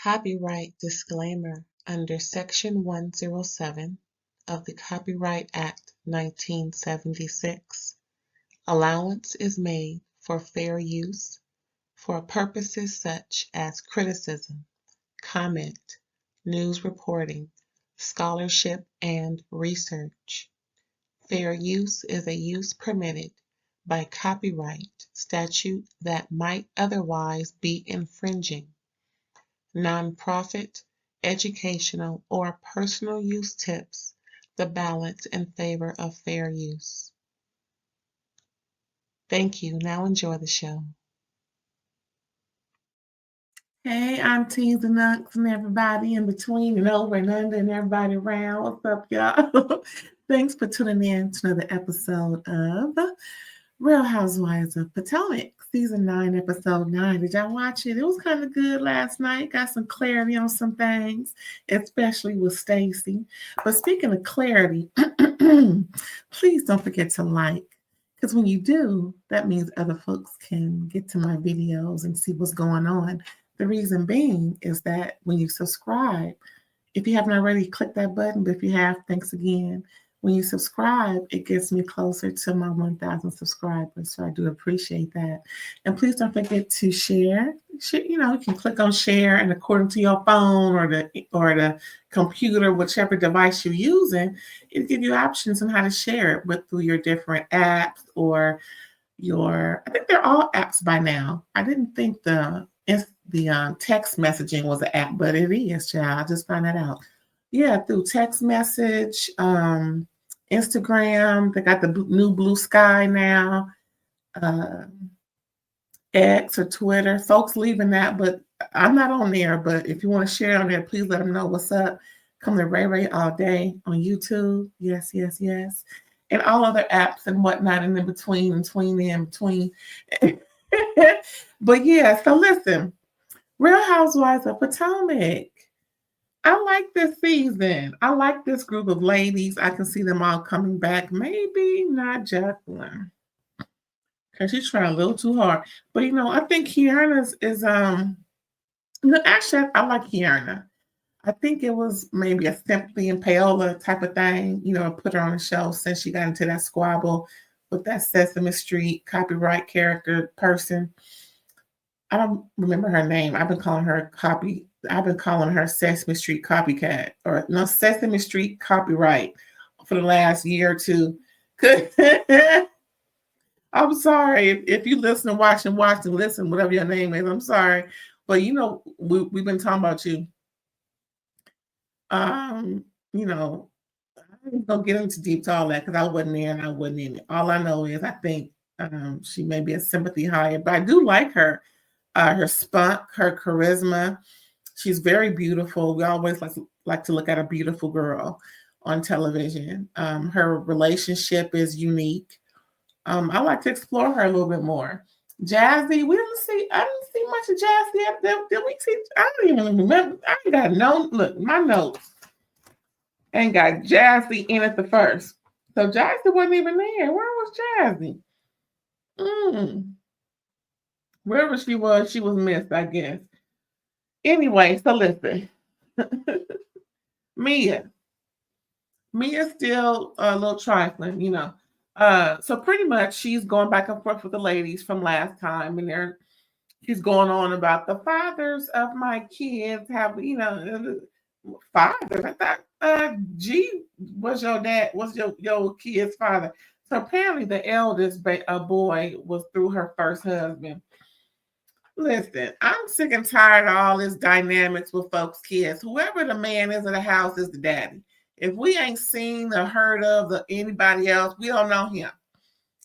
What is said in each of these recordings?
Copyright disclaimer under Section 107 of the Copyright Act 1976. Allowance is made for fair use for purposes such as criticism, comment, news reporting, scholarship, and research. Fair use is a use permitted by copyright statute that might otherwise be infringing. Nonprofit, educational, or personal use tips the balance in favor of fair use. Thank you. Now enjoy the show. Hey, aunties and uncles and everybody in between and over and under and everybody around. What's up, y'all? Thanks for tuning in to another episode of Real Housewives of Potomac, Season 9, Episode 9. Did y'all watch it? It was kind of good last night. Got some clarity on some things, especially with Stacey. But speaking of clarity, please don't forget to like. Because when you do, that means other folks can get to my videos and see what's going on. The reason being is that when you subscribe, if you haven't already, click that button. But if you have, thanks again. When you subscribe, it gets me closer to my 1,000 subscribers. So I do appreciate that. And please don't forget to share. You can click on share, and according to your phone or the computer, whichever device you're using, it'll give you options on how to share it through your different apps or I think they're all apps by now. I didn't think the text messaging was an app, but it is, child. I just found that out. Yeah, through text message, Instagram. They got the new Blue Sky now. X or Twitter. Folks leaving that, but I'm not on there. But if you want to share on there, please let them know what's up. Come to RAERAES all day on YouTube. Yes, yes, yes. And all other apps and whatnot, and in between. But yeah, so listen. Real Housewives of Potomac. I like this season. I like this group of ladies. I can see them all coming back. Maybe not Jacqueline, because she's trying a little too hard. But I think Kiarna is actually I like Kiarna. I think it was maybe a Simply and Paola type of thing, put her on the show since she got into that squabble with that Sesame Street copyright character person. I don't remember her name. I've been calling her Sesame Street copycat, or no, Sesame Street copyright for the last year or two. I'm sorry if you listen and watch and listen, whatever your name is. I'm sorry, but we've been talking about you. I'm not gonna get into deep to all that because I wasn't there and I wasn't in it. All I know is I think she may be a sympathy hire, but I do like her. Her spunk, her charisma. She's very beautiful. We always like to look at a beautiful girl on television. Her relationship is unique. I like to explore her a little bit more. Jazzy, I didn't see much of Jazzy. Did we see? I don't even remember. I ain't got look, my notes ain't got Jazzy in it the first. So Jazzy wasn't even there. Where was Jazzy? Wherever she was missed, I guess. Anyway, so listen. Mia's still a little trifling, So pretty much she's going back and forth with the ladies from last time, and she's going on about the fathers of my kids have, fathers. I thought G was your dad, was your kid's father. So apparently the eldest boy was through her first husband. Listen, I'm sick and tired of all this dynamics with folks' kids. Whoever the man is in the house is the daddy. If we ain't seen or heard of anybody else, we don't know him.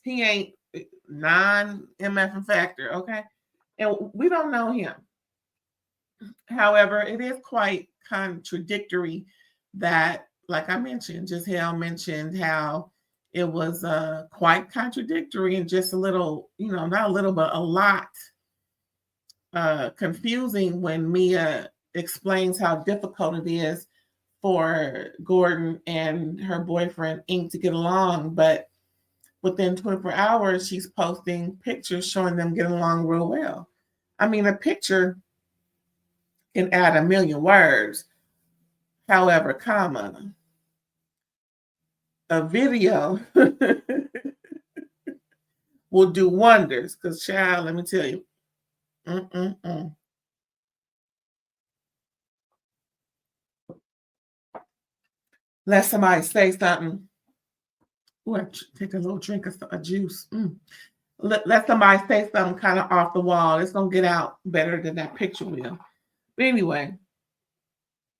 He ain't non-MF factor, okay? And we don't know him. However, it is quite contradictory that, like I mentioned, Gizhell mentioned how it was quite contradictory and just a little, not a little, but a lot confusing when Mia explains how difficult it is for Gordon and her boyfriend Ink to get along, but within 24 hours she's posting pictures showing them getting along real well. I mean, a picture can add a million words. However, comma, a video will do wonders. Because, child, let me tell you, let somebody say something. Ooh, take a little drink of a juice. Let somebody say something kind of off the wall. It's going to get out better than that picture will. But anyway,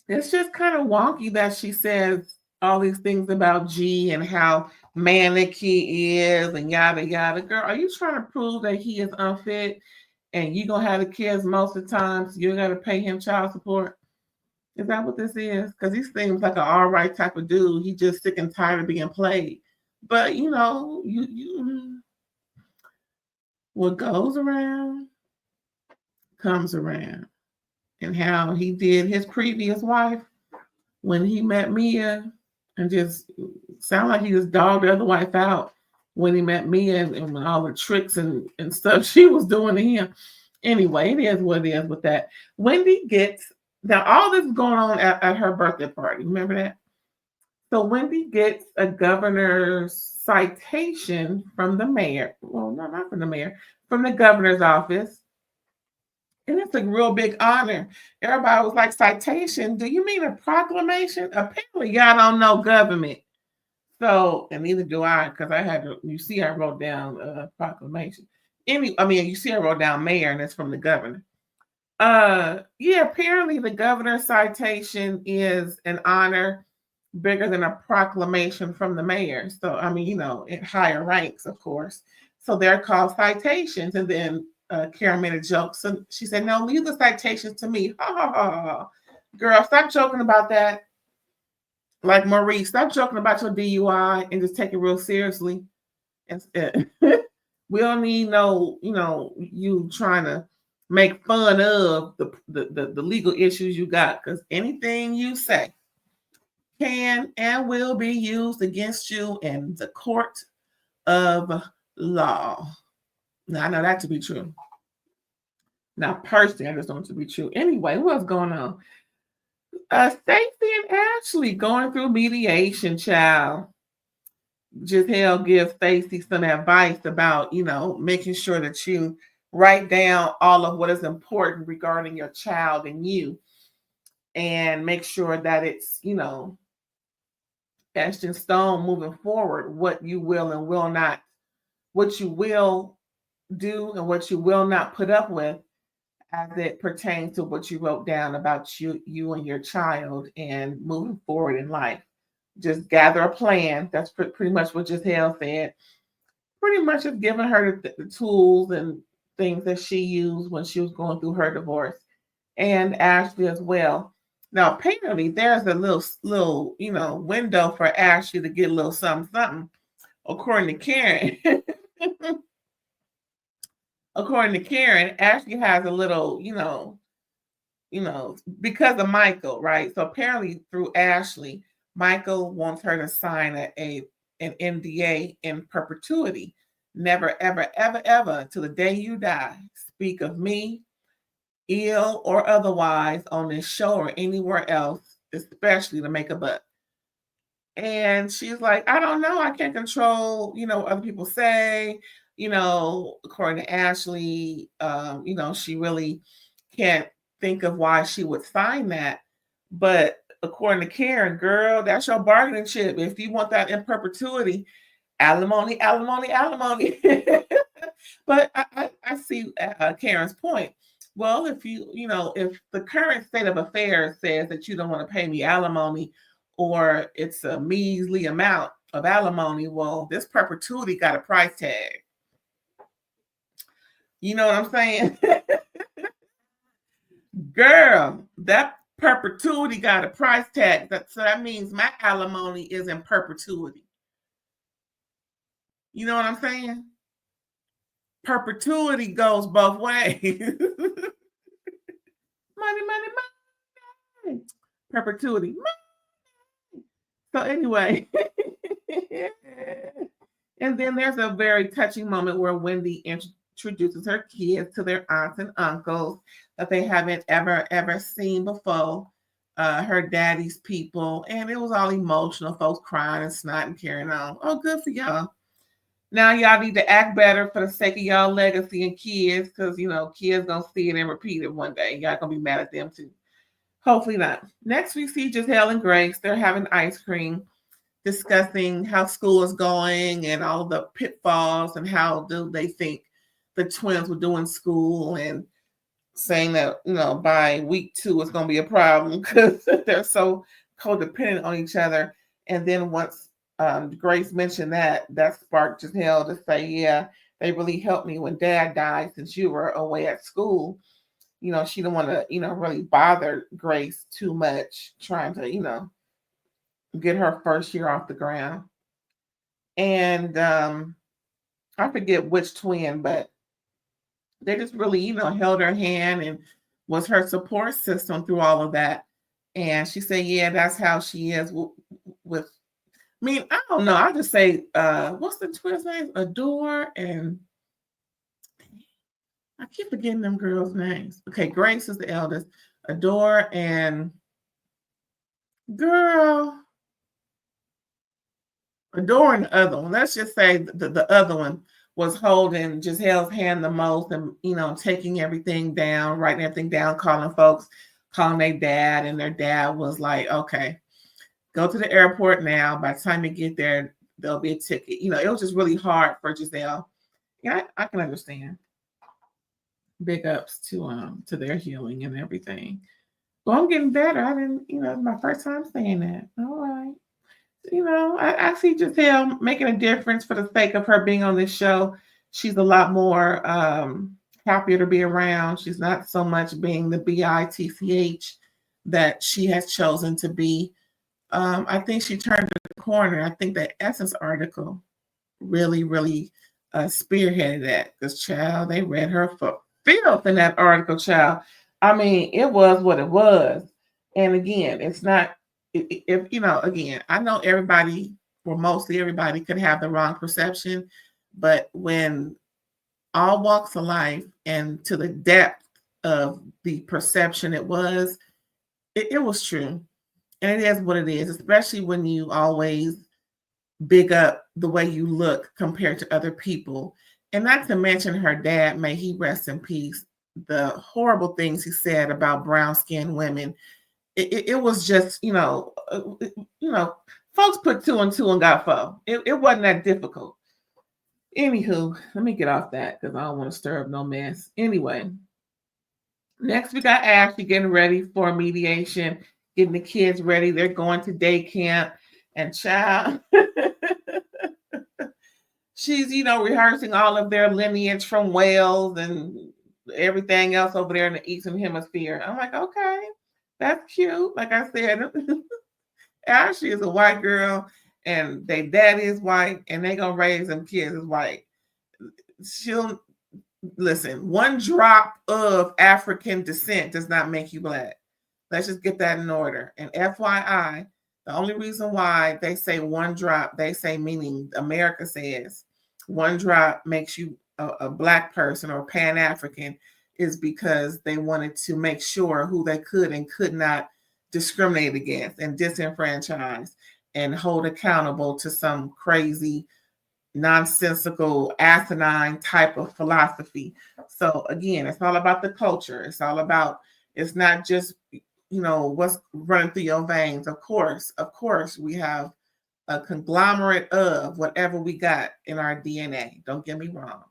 it's just kind of wonky that she says all these things about G and how manic he is and yada, yada. Girl, are you trying to prove that he is unfit and you going to have the kids most of the time so you're going to pay him child support? Is that what this is? Because he seems like an all right type of dude. He just sick and tired of being played. But, you what goes around comes around. And how he did his previous wife when he met Mia and just sound like he just dogged the other wife out when he met Mia and all the tricks and stuff she was doing to him. Anyway, it is what it is with that. Wendy gets, now all this is going on at her birthday party. Remember that? So Wendy gets a governor's citation from the mayor. Well, no, not from the mayor, from the governor's office. And it's a real big honor. Everybody was like, citation? Do you mean a proclamation? Apparently, y'all don't know government. So, and neither do I, because I had to, you see, I wrote down proclamation. You see, I wrote down mayor, and it's from the governor. Apparently the governor's citation is an honor bigger than a proclamation from the mayor. So, in higher ranks, of course. So they're called citations. And then Karen made a joke. So she said, no, leave the citations to me. Ha, ha, ha, ha. Girl, stop joking about that. Like Maurice, stop joking about your DUI and just take it real seriously. We don't need you trying to make fun of the legal issues you got, because anything you say can and will be used against you in the court of law. Now, I know that to be true. Now, personally, I just want it to be true. Anyway, what's going on? Stacey and Ashley going through mediation, child. Gizhell gives Stacey some advice about, making sure that you write down all of what is important regarding your child and you, and make sure that it's, etched in stone moving forward, what you will and will not, what you will do and what you will not put up with as it pertains to what you wrote down about you and your child and moving forward in life. Just gather a plan. That's pretty much what Gizhell said. Pretty much just giving her the tools and things that she used when she was going through her divorce, and Ashley as well. Now, apparently, there's a little window for Ashley to get a little something, according to Karen. According to Karen, Ashley has a little, because of Michael, right? So apparently, through Ashley, Michael wants her to sign an NDA in perpetuity. Never, ever, ever, ever, till the day you die, speak of me, ill or otherwise, on this show or anywhere else, especially to make a buck. And she's like, I don't know. I can't control, what other people say. According to Ashley, she really can't think of why she would sign that. But according to Karen, girl, that's your bargaining chip. If you want that in perpetuity, alimony, alimony, alimony. But I see Karen's point. Well, if if the current state of affairs says that you don't want to pay me alimony, or it's a measly amount of alimony, well, this perpetuity got a price tag. You know what I'm saying? Girl, that perpetuity got a price tag. So that means my alimony is in perpetuity. You know what I'm saying? Perpetuity goes both ways. Money, money, money. Perpetuity. Money. So anyway. And then there's a very touching moment where Wendy introduces her kids to their aunts and uncles that they haven't ever seen before. Her daddy's people, and it was all emotional, folks crying and snotting, carrying on. Oh, good for y'all. Now y'all need to act better for the sake of y'all legacy and kids, because kids gonna see it and repeat it one day. Y'all gonna be mad at them too. Hopefully not. Next we see Gizhell and Grace. They're having ice cream, discussing how school is going and all the pitfalls and how do they think the twins will do in school, and saying that by week 2 it's going to be a problem because they're so codependent on each other. And then once Grace mentioned that sparked Gizhell to say, yeah, they really helped me when Dad died since you were away at school. She didn't want to really bother Grace too much, trying to get her first year off the ground. And I forget which twin, but they just really held her hand and was her support system through all of that. And she said, yeah, that's how she is with I don't know. I just say, what's the twins' names? Adore and I keep forgetting them girls' names. Okay, Grace is the eldest. Adore and girl. Adore and the other one. Let's just say the other one was holding Gizhell's hand the most, and taking everything down, writing everything down, calling their dad, and their dad was like, okay, go to the airport now. By the time you get there, there'll be a ticket. It was just really hard for Gizhell. Yeah, I can understand. Big ups to their healing and everything. Well, I'm getting better. I didn't, it's my first time saying that. All right. I see Gizhell making a difference for the sake of her being on this show. She's a lot more happier to be around. She's not so much being the bitch that she has chosen to be. I think she turned the corner. I think the Essence article really, really spearheaded that. Because, child, they read her for filth in that article, child. I mean, it was what it was. And again, it's not, if again, I know everybody, or mostly everybody, could have the wrong perception. But when all walks of life and to the depth of the perception it was true. And it is what it is, especially when you always big up the way you look compared to other people. And not to mention her dad, may he rest in peace, the horrible things he said about brown-skinned women. It was just, folks put 2 and 2 and got 4. It wasn't that difficult. Anywho, let me get off that because I don't want to stir up no mess. Anyway, next we got Ashley getting ready for mediation, getting the kids ready. They're going to day camp, and child, she's, rehearsing all of their lineage from Wales and everything else over there in the Eastern Hemisphere. I'm like, okay, that's cute. Like I said, Ashley is a white girl and their daddy is white and they gonna raise them kids as white. She'll listen, one drop of African descent does not make you black. Let's just get that in order. And FYI, the only reason why they say one drop, they say, meaning America says one drop makes you a black person or Pan-African, is because they wanted to make sure who they could and could not discriminate against and disenfranchise and hold accountable to some crazy, nonsensical, asinine type of philosophy. So again, it's all about the culture. It's all about, it's not just, what's running through your veins. Of course, we have a conglomerate of whatever we got in our DNA. Don't get me wrong,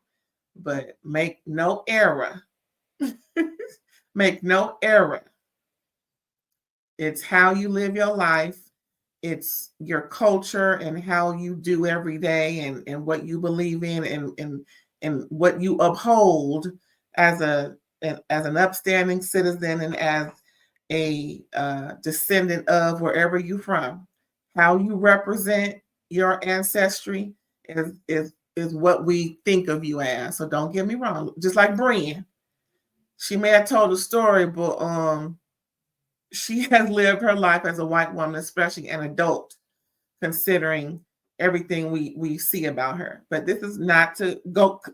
but make no error. Make no error. It's how you live your life. It's your culture and how you do every day and what you believe in and what you uphold as an upstanding citizen and as a descendant of wherever you're from. How you represent your ancestry is what we think of you as. So don't get me wrong. Just like Brian, she may have told a story, but she has lived her life as a white woman, especially an adult, considering everything we see about her. But this is not to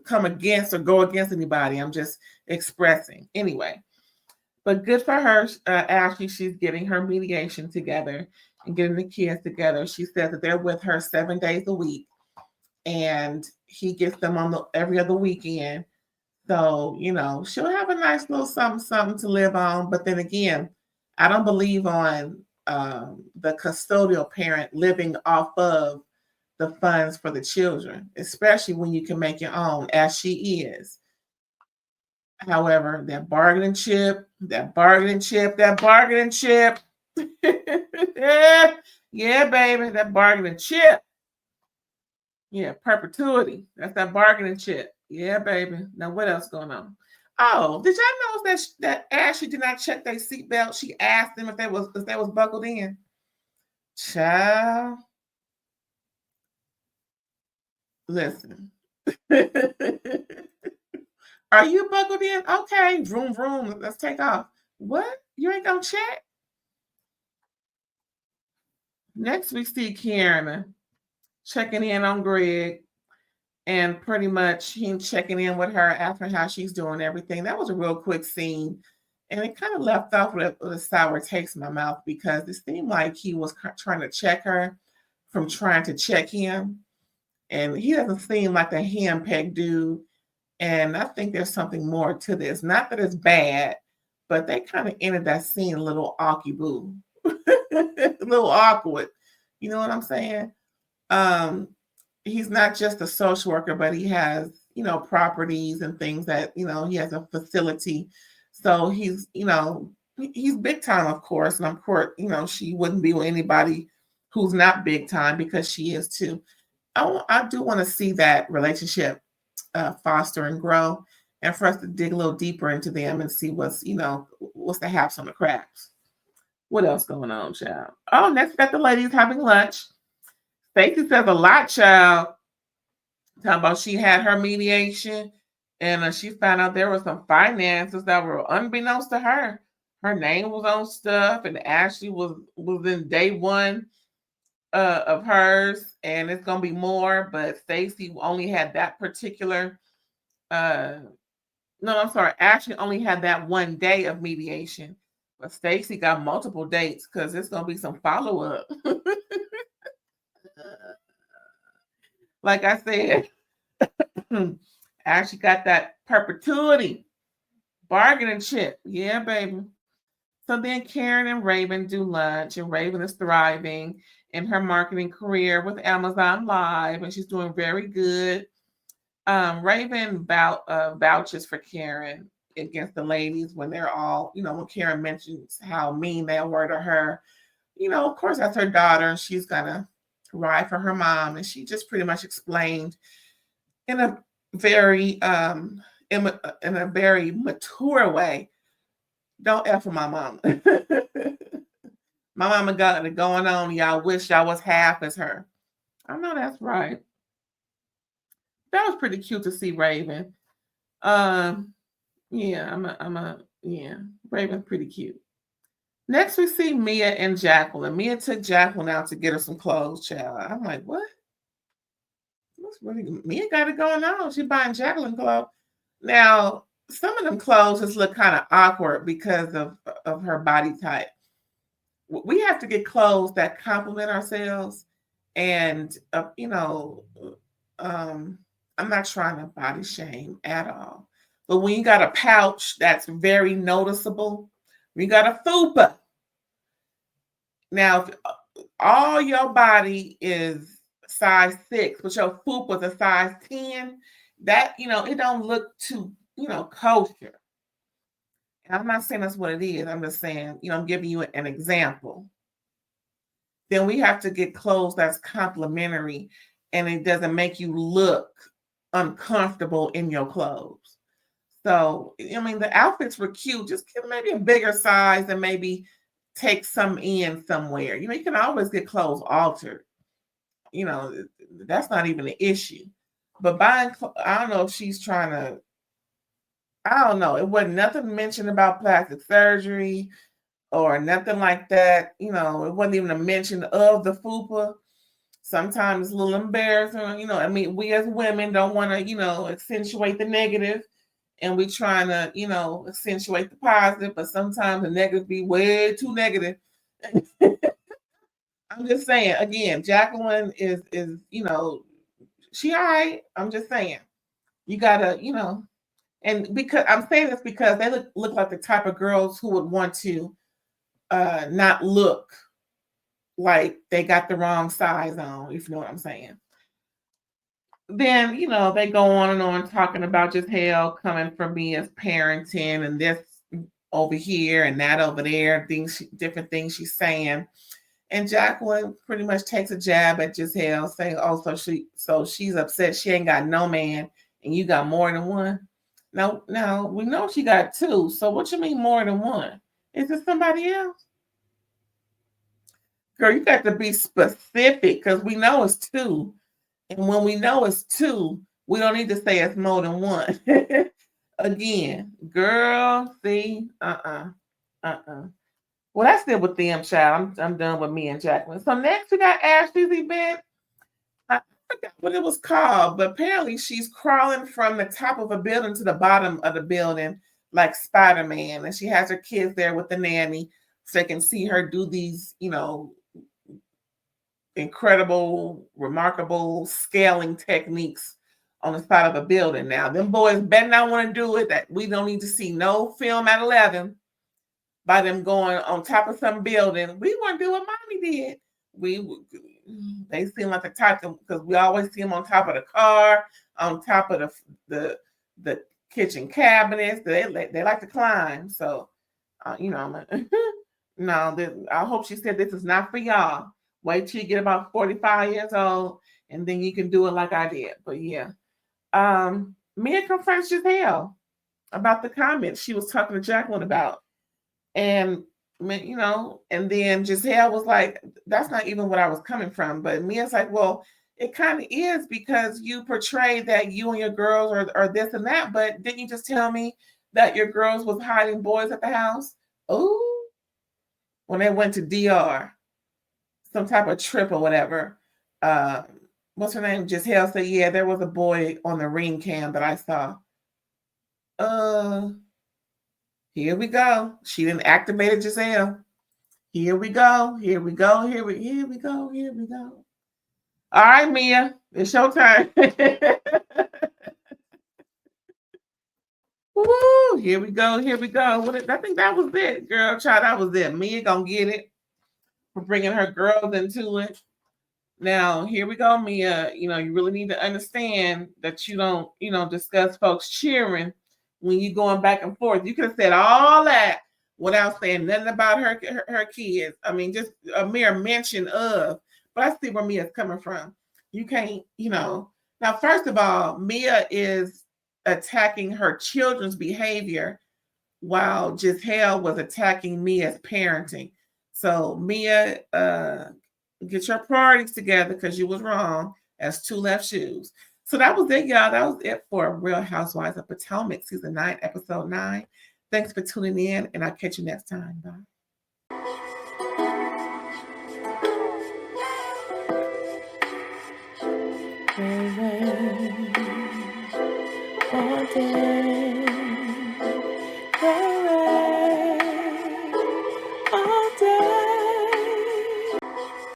come against or go against anybody. I'm just expressing. Anyway, but good for her, Ashley. She's getting her mediation together and getting the kids together. She says that they're with her 7 days a week, and he gets them on every other weekend. So, she'll have a nice little something to live on. But then again, I don't believe on the custodial parent living off of the funds for the children, especially when you can make your own, as she is. However, that bargaining chip. Yeah, baby, that bargaining chip. Yeah, perpetuity. That's that bargaining chip. Yeah, baby. Now what else going on? Oh, did y'all know that Ashley did not check their seatbelt? She asked them if they was buckled in. Child, listen. Are you buckled in? Okay, vroom vroom. Let's take off. What? You ain't gonna check? Next, we see Kiarna checking in on Greg, and pretty much him checking in with her, asking how she's doing, everything. That was a real quick scene, and it kind of left off with a sour taste in my mouth because it seemed like he was trying to check her from trying to check him, and he doesn't seem like a hand-pegged dude. And I think there's something more to this. Not that it's bad, but they kind of ended that scene a little awky boo. A little awkward. You know what I'm saying? He's not just a social worker, but he has, properties and things that, he has a facility. So he's big time, of course. And of course, she wouldn't be with anybody who's not big time because she is too. I do want to see that relationship foster and grow, and for us to dig a little deeper into them and see what's the haps on the cracks. What else going on, child? Oh, next got the ladies having lunch. Stacey says a lot, child. Talking about she had her mediation, and she found out there were some finances that were unbeknownst to her. Her name was on stuff, and Ashley was in day one of hers, and it's gonna be more, but Stacey only had that particular no, I'm sorry, Ashley only had that one day of mediation, but Stacey got multiple dates because it's gonna be some follow-up. Like I said, Ashley got that perpetuity bargaining chip. Yeah, baby. So then Karen and Raven do lunch, and Raven is thriving in her marketing career with Amazon Live, and she's doing very good. Raven vouches for Karen against the ladies when they're all, when Karen mentions how mean they were to her. Of course, that's her daughter, and she's gonna ride for her mom, and she just pretty much explained in a very mature way. Don't F with my mama. My mama got it going on. Y'all wish y'all was half as her. I know that's right. That was pretty cute to see Raven. Yeah, Raven's pretty cute. Next, we see Mia and Jacqueline. Mia took Jacqueline out to get her some clothes, child. I'm like, what? Mia got it going on. She buying Jacqueline clothes. Now, some of them clothes just look kind of awkward because of her body type. We have to get clothes that complement ourselves. And, I'm not trying to body shame at all. But when you got a pouch that's very noticeable, when you got a fupa. Now, if all your body is size 6, but your fupa is a size 10, that, it don't look too, kosher. And I'm not saying that's what it is. I'm just saying, I'm giving you an example. Then we have to get clothes that's complementary and it doesn't make you look uncomfortable in your clothes. So, the outfits were cute. Just get maybe a bigger size and maybe take some in somewhere. You can always get clothes altered. That's not even an issue. But buying, I don't know if she's trying to, I don't know. It wasn't nothing mentioned about plastic surgery or nothing like that. It wasn't even a mention of the fupa. Sometimes it's a little embarrassing, I mean, we as women don't want to, accentuate the negative, and we trying to, accentuate the positive, but sometimes the negative be way too negative. I'm just saying, again, Jacqueline is, she all right. I'm just saying, you gotta, and because I'm saying this because they look like the type of girls who would want to not look like they got the wrong size on, if you know what I'm saying. Then, they go on and on talking about just hell coming from me as parenting and this over here and that over there, different things she's saying. And Jacqueline pretty much takes a jab at Giselle, saying, "Oh, so she's upset she ain't got no man, and you got more than one." Now we know she got two. So what you mean more than one? Is it somebody else? Girl, you got to be specific because we know it's two. And when we know it's two, we don't need to say it's more than one. Again, girl, see, Well, that's it with them, child. I'm done with Mia and Jacqueline. So next we got Ashley's event. I forgot what it was called, but apparently she's crawling from the top of a building to the bottom of the building like Spider-Man. And she has her kids there with the nanny so they can see her do these, incredible, remarkable scaling techniques on the side of a building. Now, them boys better not want to do it. That we don't need to see no film at 11 by them going on top of some building. We want to do what mommy did. They seem like the type because we always see them on top of the car, on top of the kitchen cabinets. They like to climb. So, no. I hope she said this is not for y'all. Wait till you get about 45 years old, and then you can do it like I did. But yeah, Mia confronts Giselle about the comments she was talking to Jacqueline about. And and then Giselle was like, "That's not even what I was coming from." But Mia's like, "Well, it kind of is because you portray that you and your girls are this and that. But didn't you just tell me that your girls was hiding boys at the house? Oh, when they went to DR, some type of trip or whatever. What's her name? Giselle said, yeah, there was a boy on the ring cam that I saw. Here we go. She didn't activate Giselle. Here we go. Here we go. Here we go. Here we go. All right, Mia, it's your turn. Woo, here we go. Here we go. I think that was it, girl. Child, that was it. Mia gonna get it for bringing her girls into it. Now, here we go, Mia. You really need to understand that you don't, discuss folks cheering when you going back and forth. You could have said all that without saying nothing about her kids. I mean, just a mere mention of. But I see where Mia's coming from. You can't, Now, first of all, Mia is attacking her children's behavior while Giselle was attacking Mia's parenting. So Mia, get your priorities together because you was wrong as two left shoes. So that was it, y'all. That was it for Real Housewives of Potomac, season 9, episode 9. Thanks for tuning in, and I'll catch you next time. Bye. All day.